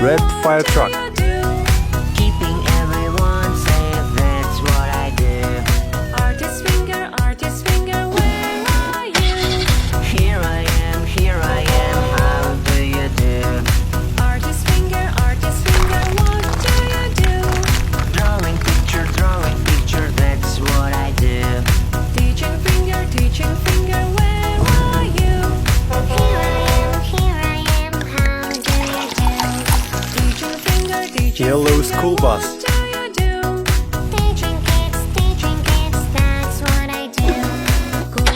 Red fire truck. Keeping everyone safe, that's what I do. Artist finger, where are you? Here I am, how do you do? Artist finger, what do you do? Drawing picture, that's what I do. Teaching finger, where are you? Here I am, how do you do? Teaching finger, Yellow school bus. what do you do? Teaching kids, that's what I do. Cook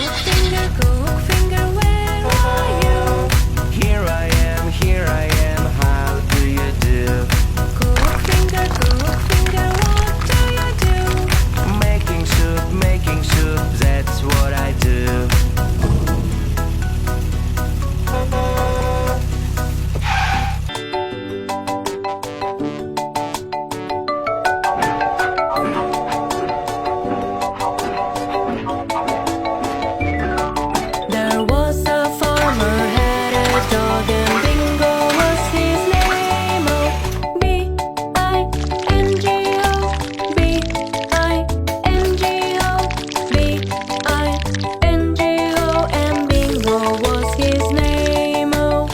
finger, where are you? Here I am, how do you do? Cook finger, what do you do? Making soup, that's what I do. There was a farmer had a dog and Bingo was his name. Oh, B-I-N-G-O, B-I-N-G-O, B-I-N-G-O, and Bingo was his name. Oh.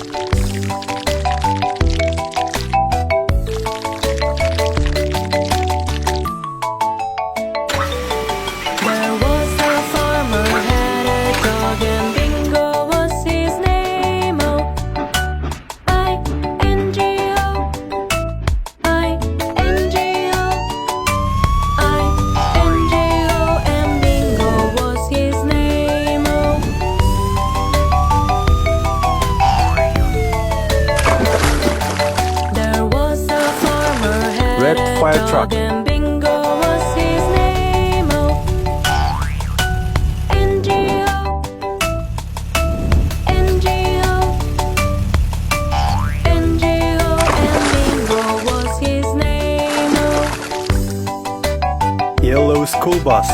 There was a farmer had a dog and Bingo was his name. Oh, I-N-G-O, I-N-G-O, I-N-G-O, and Bingo was his name. Oh. There was a farmer had Red a fire dog truck. and Bingo was his name. Oh, N-G-O, N-G-O, N-G-O, and Bingo was his name. Oh. Yellow school bus.